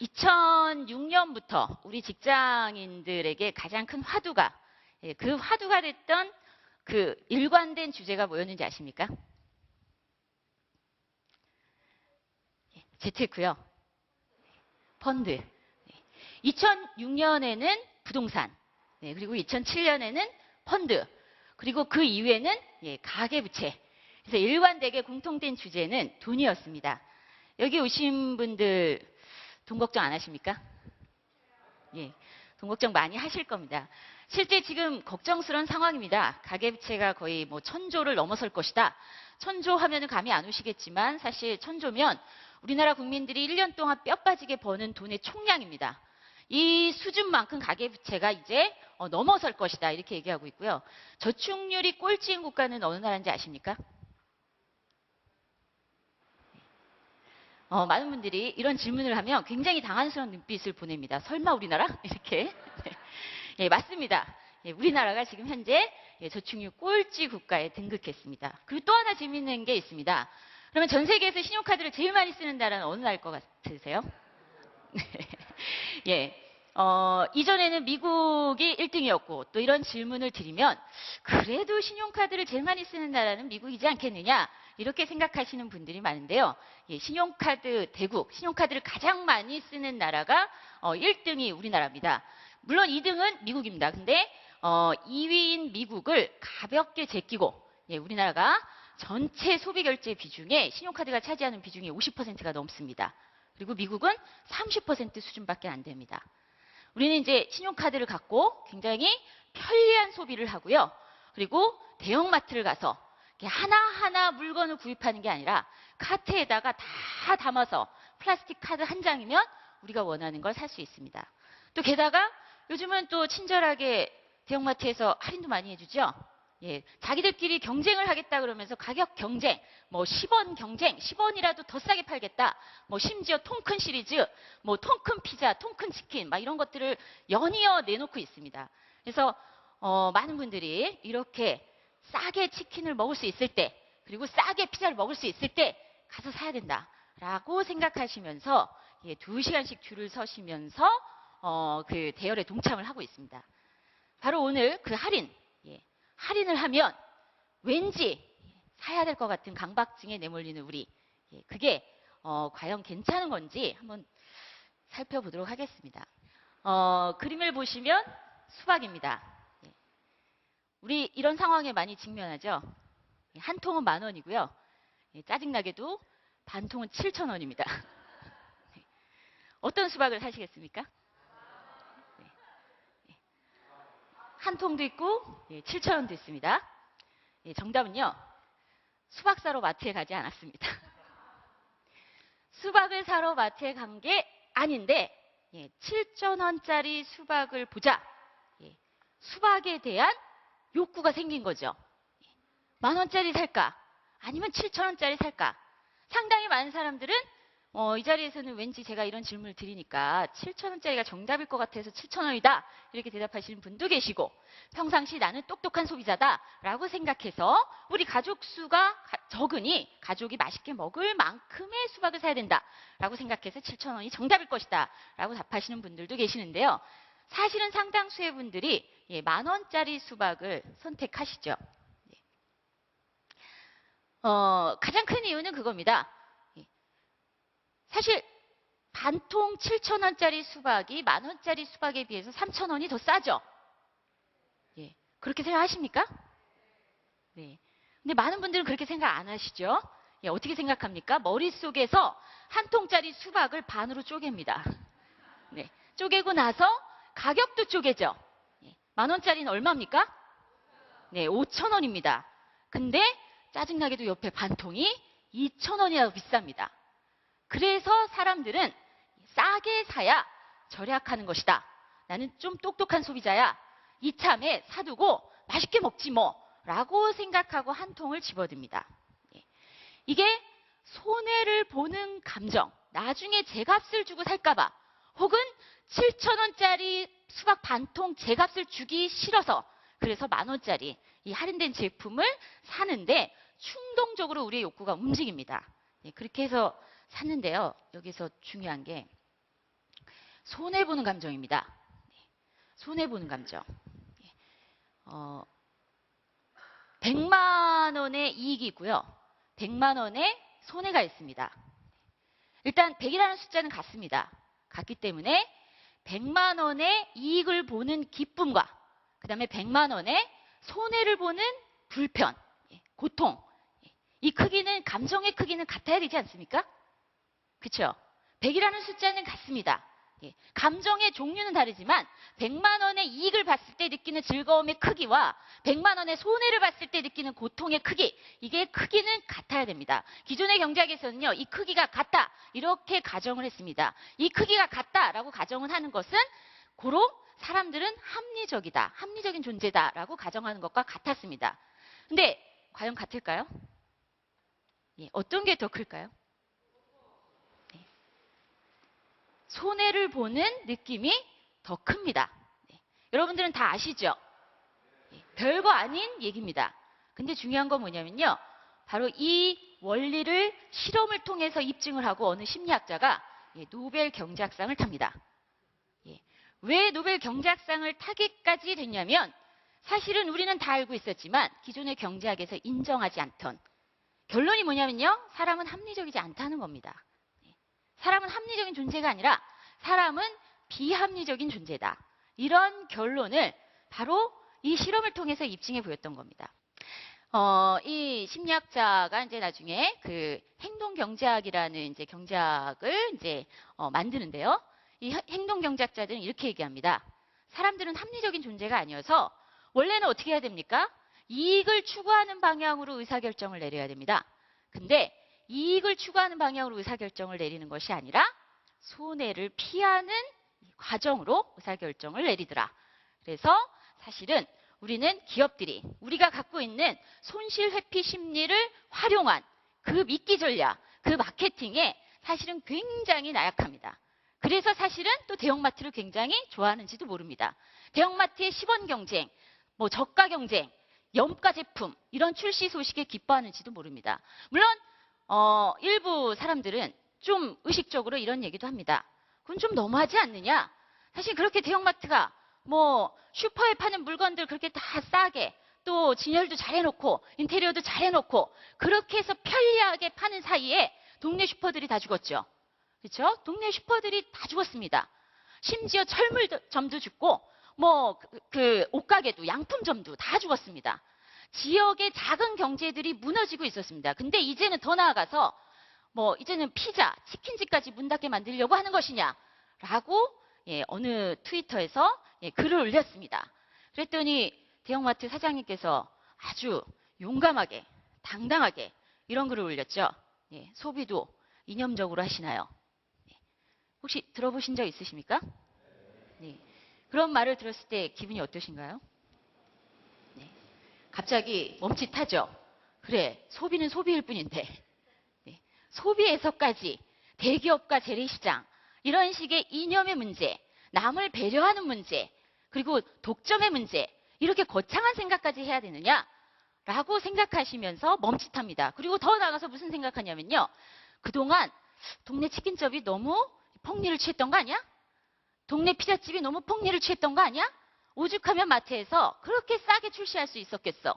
2006년부터 우리 직장인들에게 가장 큰 화두가, 그 화두가 됐던 그 일관된 주제가 뭐였는지 아십니까? 재테크요. 펀드. 2006년에는 부동산, 그리고 2007년에는 펀드, 그리고 그 이후에는 가계부채. 그래서 일관되게 공통된 주제는 돈이었습니다. 여기 오신 분들 돈 걱정 안 하십니까? 예, 돈 걱정 많이 하실 겁니다. 실제 지금 걱정스러운 상황입니다. 가계부채가 거의 뭐 1000조를 넘어설 것이다. 1000조 하면은 감이 안 오시겠지만 사실 1000조면 우리나라 국민들이 1년 동안 뼈 빠지게 버는 돈의 총량입니다. 이 수준만큼 가계부채가 이제 넘어설 것이다. 이렇게 얘기하고 있고요. 저축률이 꼴찌인 국가는 어느 나라인지 아십니까? 많은 분들이 이런 질문을 하면 굉장히 당황스러운 눈빛을 보냅니다. 설마 우리나라? 이렇게. 예, 맞습니다. 예, 우리나라가 지금 현재 저축률 꼴찌 국가에 등극했습니다. 그리고 또 하나 재미있는 게 있습니다. 그러면 전 세계에서 신용카드를 제일 많이 쓰는 나라는 어느 나라일 것 같으세요? 예. 이전에는 미국이 1등이었고 또 이런 질문을 드리면 그래도 신용카드를 제일 많이 쓰는 나라는 미국이지 않겠느냐 이렇게 생각하시는 분들이 많은데요. 예, 신용카드 대국, 신용카드를 가장 많이 쓰는 나라가 1등이 우리나라입니다. 물론 2등은 미국입니다. 근데 2위인 미국을 가볍게 제끼고 우리나라가 전체 소비결제 비중에 신용카드가 차지하는 비중이 50%가 넘습니다. 그리고 미국은 30% 수준밖에 안 됩니다. 우리는 이제 신용카드를 갖고 굉장히 편리한 소비를 하고요. 그리고 대형마트를 가서 하나하나 물건을 구입하는 게 아니라 카트에다가 다 담아서 플라스틱 카드 한 장이면 우리가 원하는 걸 살 수 있습니다. 또 게다가 요즘은 또 친절하게 대형마트에서 할인도 많이 해주죠. 예, 자기들끼리 경쟁을 하겠다 그러면서 가격 경쟁, 뭐 10원 경쟁, 10원이라도 더 싸게 팔겠다. 뭐 심지어 통큰 시리즈, 뭐 통큰 피자, 통큰 치킨, 막 이런 것들을 연이어 내놓고 있습니다. 그래서 많은 분들이 이렇게 싸게 치킨을 먹을 수 있을 때, 그리고 싸게 피자를 먹을 수 있을 때 가서 사야 된다라고 생각하시면서 2시간씩 줄을 서시면서 그 대열에 동참을 하고 있습니다. 바로 오늘 그 할인을 하면 왠지 사야 될 것 같은 강박증에 내몰리는 우리, 그게 과연 괜찮은 건지 한번 살펴보도록 하겠습니다. 그림을 보시면 수박입니다. 우리 이런 상황에 많이 직면하죠. 한 통은 10,000원이고요. 짜증나게도 반 통은 7,000원입니다. 어떤 수박을 사시겠습니까? 한 통도 있고 7,000원도 있습니다. 정답은요. 수박 사러 마트에 가지 않았습니다. 수박을 사러 마트에 간 게 아닌데 7,000원짜리 수박을 보자 수박에 대한 욕구가 생긴 거죠. 10,000원짜리 살까? 아니면 7,000원짜리 살까? 상당히 많은 사람들은 이 자리에서는 왠지 제가 이런 질문을 드리니까 7,000원짜리가 정답일 것 같아서 7,000원이다 이렇게 대답하시는 분도 계시고 평상시 나는 똑똑한 소비자다 라고 생각해서 우리 가족 수가 적으니 가족이 맛있게 먹을 만큼의 수박을 사야 된다 라고 생각해서 7,000원이 정답일 것이다 라고 답하시는 분들도 계시는데요. 사실은 상당수의 분들이 10,000원짜리 수박을 선택하시죠. 가장 큰 이유는 그겁니다. 사실 반통 7,000원짜리 수박이 10,000원짜리 수박에 비해서 3,000원이 더 싸죠. 그렇게 생각하십니까? 네. 근데 많은 분들은 그렇게 생각 안 하시죠? 어떻게 생각합니까? 머릿속에서 한 통짜리 수박을 반으로 쪼갭니다. 쪼개고 나서 가격도 쪼개죠. 10,000원짜리는 얼마입니까? 5,000원입니다. 근데 짜증나게도 옆에 반통이 2,000원이라고 비쌉니다. 그래서 사람들은 싸게 사야 절약하는 것이다. 나는 좀 똑똑한 소비자야. 이참에 사두고 맛있게 먹지 뭐 라고 생각하고 한 통을 집어듭니다. 이게 손해를 보는 감정, 나중에 제값을 주고 살까 봐 혹은 7,000원짜리 수박 반통 제값을 주기 싫어서 그래서 10,000원짜리 이 할인된 제품을 사는데 충동적으로 우리의 욕구가 움직입니다. 그렇게 해서 샀는데요. 여기서 중요한 게 손해보는 감정입니다. 손해보는 감정. 100만 원의 이익이고요. 100만 원의 손해가 있습니다. 일단 100이라는 숫자는 같습니다. 같기 때문에 100만 원의 이익을 보는 기쁨과 그 다음에 100만 원의 손해를 보는 불편, 고통. 이 크기는, 감정의 크기는 같아야 되지 않습니까? 그렇죠? 100이라는 숫자는 같습니다. 감정의 종류는 다르지만 100만 원의 이익을 봤을 때 느끼는 즐거움의 크기와 100만 원의 손해를 봤을 때 느끼는 고통의 크기, 이게 크기는 같아야 됩니다. 기존의 경제학에서는요, 이 크기가 같다 이렇게 가정을 했습니다. 이 크기가 같다라고 가정을 하는 것은 고로 사람들은 합리적이다, 합리적인 존재다라고 가정하는 것과 같았습니다. 근데 과연 같을까요? 어떤 게 더 클까요? 손해를 보는 느낌이 더 큽니다. 여러분들은 다 아시죠? 별거 아닌 얘기입니다. 근데 중요한 건 뭐냐면요. 바로 이 원리를 실험을 통해서 입증을 하고 어느 심리학자가 노벨 경제학상을 탑니다. 왜 노벨 경제학상을 타기까지 됐냐면 사실은 우리는 다 알고 있었지만 기존의 경제학에서 인정하지 않던 결론이 뭐냐면요. 사람은 합리적이지 않다는 겁니다. 사람은 합리적인 존재가 아니라 사람은 비합리적인 존재다. 이런 결론을 바로 이 실험을 통해서 입증해 보였던 겁니다. 이 심리학자가 이제 나중에 그 행동경제학이라는 이제 경제학을 이제 만드는데요. 이 행동경제학자들은 이렇게 얘기합니다. 사람들은 합리적인 존재가 아니어서 원래는 어떻게 해야 됩니까? 이익을 추구하는 방향으로 의사결정을 내려야 됩니다. 근데 이익을 추구하는 방향으로 의사결정을 내리는 것이 아니라 손해를 피하는 과정으로 의사결정을 내리더라. 그래서 사실은 우리는 기업들이 우리가 갖고 있는 손실회피 심리를 활용한 그 미끼 전략, 그 마케팅에 사실은 굉장히 나약합니다. 그래서 사실은 또 대형마트를 굉장히 좋아하는지도 모릅니다. 대형마트의 10원 경쟁, 뭐 저가 경쟁, 염가 제품 이런 출시 소식에 기뻐하는지도 모릅니다. 물론 일부 사람들은 좀 의식적으로 이런 얘기도 합니다. 그건 좀 너무하지 않느냐? 사실 그렇게 대형마트가 뭐 슈퍼에 파는 물건들 그렇게 다 싸게 또 진열도 잘 해놓고 인테리어도 잘 해놓고 그렇게 해서 편리하게 파는 사이에 동네 슈퍼들이 다 죽었죠. 그렇죠? 동네 슈퍼들이 다 죽었습니다. 심지어 철물점도 죽고 뭐 그 옷가게도 양품점도 다 죽었습니다. 지역의 작은 경제들이 무너지고 있었습니다. 근데 이제는 더 나아가서 뭐 이제는 피자, 치킨집까지 문 닫게 만들려고 하는 것이냐라고 어느 트위터에서 글을 올렸습니다. 그랬더니 대형마트 사장님께서 아주 용감하게, 당당하게 이런 글을 올렸죠. 소비도 이념적으로 하시나요? 혹시 들어보신 적 있으십니까? 그런 말을 들었을 때 기분이 어떠신가요? 갑자기 멈칫하죠. 그래, 소비는 소비일 뿐인데 소비에서까지 대기업과 재래시장 이런 식의 이념의 문제, 남을 배려하는 문제, 그리고 독점의 문제 이렇게 거창한 생각까지 해야 되느냐라고 생각하시면서 멈칫합니다. 그리고 더 나아가서 무슨 생각하냐면요. 그동안 동네 치킨집이 너무 폭리를 취했던 거 아니야? 동네 피자집이 너무 폭리를 취했던 거 아니야? 오죽하면 마트에서 그렇게 싸게 출시할 수 있었겠어.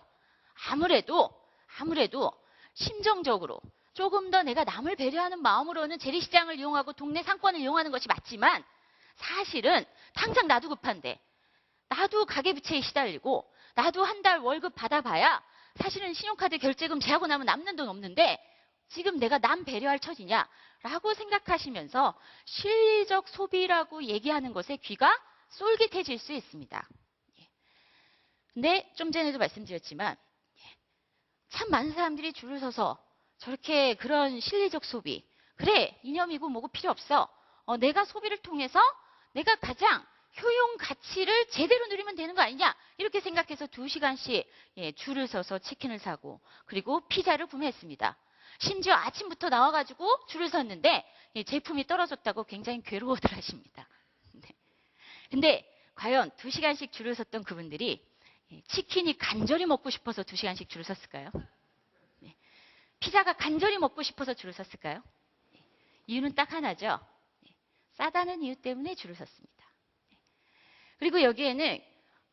아무래도 심정적으로 조금 더 내가 남을 배려하는 마음으로는 재래시장을 이용하고 동네 상권을 이용하는 것이 맞지만 사실은 당장 나도 급한데 나도 가계부채에 시달리고 나도 한 달 월급 받아봐야 사실은 신용카드 결제금 제하고 나면 남는 돈 없는데 지금 내가 남 배려할 처지냐라고 생각하시면서 실리적 소비라고 얘기하는 것에 귀가 쏠깃해질 수 있습니다. 근데 좀 전에도 말씀드렸지만 참 많은 사람들이 줄을 서서 저렇게 그런 실리적 소비, 그래 이념이고 뭐고 필요 없어. 내가 소비를 통해서 내가 가장 효용 가치를 제대로 누리면 되는 거 아니냐 이렇게 생각해서 2시간씩 줄을 서서 치킨을 사고 그리고 피자를 구매했습니다. 심지어 아침부터 나와가지고 줄을 섰는데 제품이 떨어졌다고 굉장히 괴로워들 하십니다. 근데 과연 2시간씩 줄을 섰던 그분들이 치킨이 간절히 먹고 싶어서 2시간씩 줄을 섰을까요? 피자가 간절히 먹고 싶어서 줄을 섰을까요? 이유는 딱 하나죠. 싸다는 이유 때문에 줄을 섰습니다. 그리고 여기에는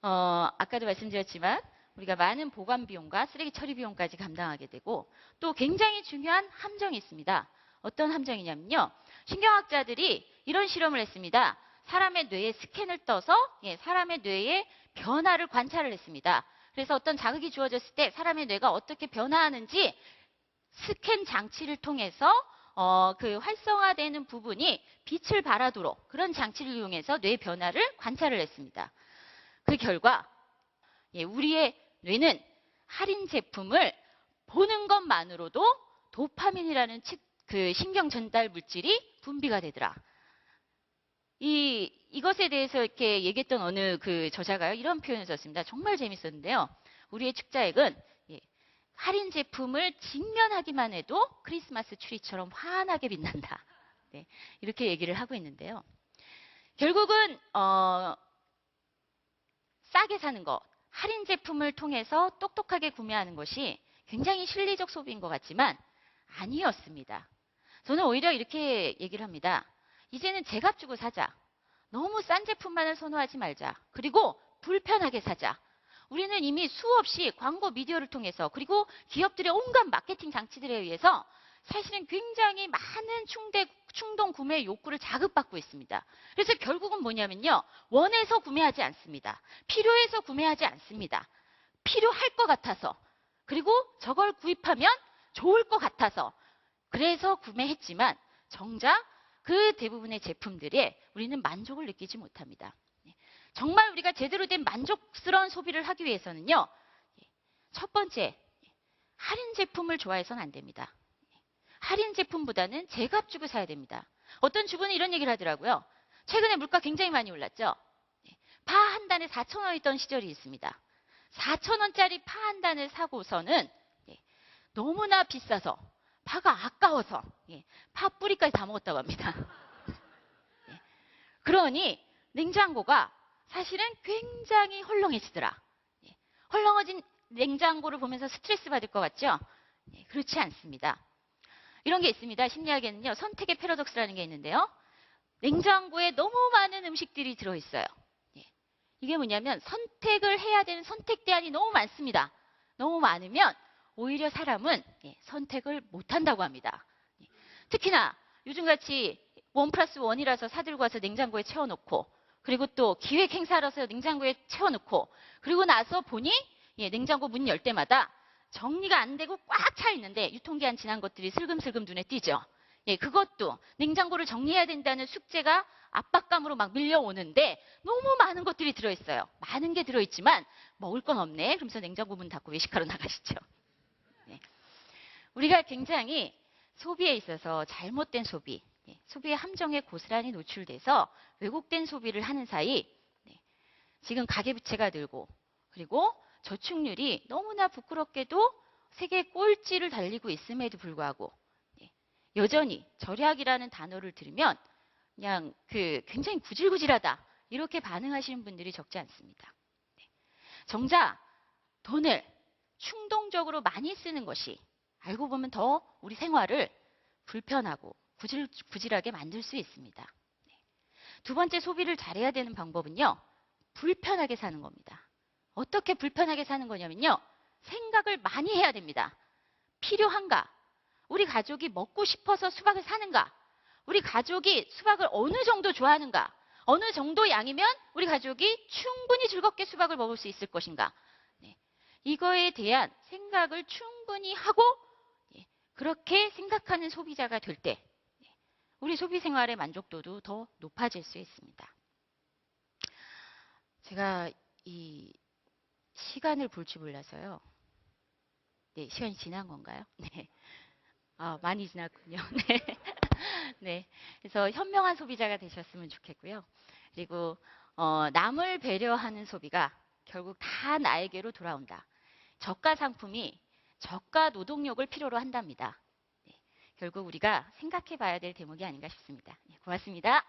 아까도 말씀드렸지만 우리가 많은 보관 비용과 쓰레기 처리 비용까지 감당하게 되고 또 굉장히 중요한 함정이 있습니다. 어떤 함정이냐면요. 신경학자들이 이런 실험을 했습니다. 사람의 뇌에 스캔을 떠서 사람의 뇌의 변화를 관찰을 했습니다. 그래서 어떤 자극이 주어졌을 때 사람의 뇌가 어떻게 변화하는지 스캔 장치를 통해서 그 활성화되는 부분이 빛을 발하도록 그런 장치를 이용해서 뇌 변화를 관찰을 했습니다. 그 결과 우리의 뇌는 할인 제품을 보는 것만으로도 도파민이라는 그 신경 전달 물질이 분비가 되더라. 이것에 대해서 이렇게 얘기했던 어느 그 저자가요, 이런 표현을 썼습니다. 정말 재밌었는데요. 우리의 축자액은 할인 제품을 직면하기만 해도 크리스마스 추리처럼 환하게 빛난다. 네, 이렇게 얘기를 하고 있는데요. 결국은 싸게 사는 것, 할인 제품을 통해서 똑똑하게 구매하는 것이 굉장히 실리적 소비인 것 같지만 아니었습니다. 저는 오히려 이렇게 얘기를 합니다. 이제는 제값 주고 사자. 너무 싼 제품만을 선호하지 말자. 그리고 불편하게 사자. 우리는 이미 수없이 광고 미디어를 통해서 그리고 기업들의 온갖 마케팅 장치들에 의해서 사실은 굉장히 많은 충동 구매 욕구를 자극받고 있습니다. 그래서 결국은 뭐냐면요. 원해서 구매하지 않습니다. 필요해서 구매하지 않습니다. 필요할 것 같아서 그리고 저걸 구입하면 좋을 것 같아서 그래서 구매했지만 정작 그 대부분의 제품들에 우리는 만족을 느끼지 못합니다. 정말 우리가 제대로 된 만족스러운 소비를 하기 위해서는요. 첫 번째, 할인 제품을 좋아해서는 안 됩니다. 할인 제품보다는 제값 주고 사야 됩니다. 어떤 주부는 이런 얘기를 하더라고요. 최근에 물가 굉장히 많이 올랐죠. 파 한 단에 4,000원 있던 시절이 있습니다. 4,000원짜리 파 한 단을 사고서는 너무나 비싸서 파가 아까워서 파 뿌리까지 다 먹었다고 합니다. 그러니 냉장고가 사실은 굉장히 헐렁해지더라. 헐렁해진 냉장고를 보면서 스트레스 받을 것 같죠? 그렇지 않습니다. 이런 게 있습니다. 심리학에는요. 선택의 패러독스라는 게 있는데요. 냉장고에 너무 많은 음식들이 들어있어요. 이게 뭐냐면 선택을 해야 되는 선택 대안이 너무 많습니다. 너무 많으면 오히려 사람은 선택을 못한다고 합니다. 특히나 요즘같이 1+1이라서 사들고 와서 냉장고에 채워놓고 그리고 또 기획 행사라서 냉장고에 채워놓고 그리고 나서 보니 냉장고 문 열 때마다 정리가 안 되고 꽉 차 있는데 유통기한 지난 것들이 슬금슬금 눈에 띄죠. 그것도 냉장고를 정리해야 된다는 숙제가 압박감으로 막 밀려오는데 너무 많은 것들이 들어있어요. 많은 게 들어있지만 먹을 건 없네. 그러면서 냉장고 문 닫고 외식하러 나가시죠. 우리가 굉장히 소비에 있어서 잘못된 소비, 소비의 함정에 고스란히 노출돼서 왜곡된 소비를 하는 사이 지금 가계부채가 늘고 그리고 저축률이 너무나 부끄럽게도 세계 꼴찌를 달리고 있음에도 불구하고 여전히 절약이라는 단어를 들으면 그냥 굉장히 구질구질하다 이렇게 반응하시는 분들이 적지 않습니다. 정작 돈을 충동적으로 많이 쓰는 것이 알고 보면 더 우리 생활을 불편하고 구질구질하게 만들 수 있습니다. 두 번째 소비를 잘해야 되는 방법은요. 불편하게 사는 겁니다. 어떻게 불편하게 사는 거냐면요. 생각을 많이 해야 됩니다. 필요한가? 우리 가족이 먹고 싶어서 수박을 사는가? 우리 가족이 수박을 어느 정도 좋아하는가? 어느 정도 양이면 우리 가족이 충분히 즐겁게 수박을 먹을 수 있을 것인가? 이거에 대한 생각을 충분히 하고 그렇게 생각하는 소비자가 될 때 우리 소비 생활의 만족도도 더 높아질 수 있습니다. 제가 이 시간을 볼 줄 몰라서요. 네, 시간이 지난 건가요? 네. 많이 지났군요. 네. 네. 그래서 현명한 소비자가 되셨으면 좋겠고요. 그리고 남을 배려하는 소비가 결국 다 나에게로 돌아온다. 저가 상품이 저가 노동력을 필요로 한답니다. 네. 결국 우리가 생각해 봐야 될 대목이 아닌가 싶습니다. 네, 고맙습니다.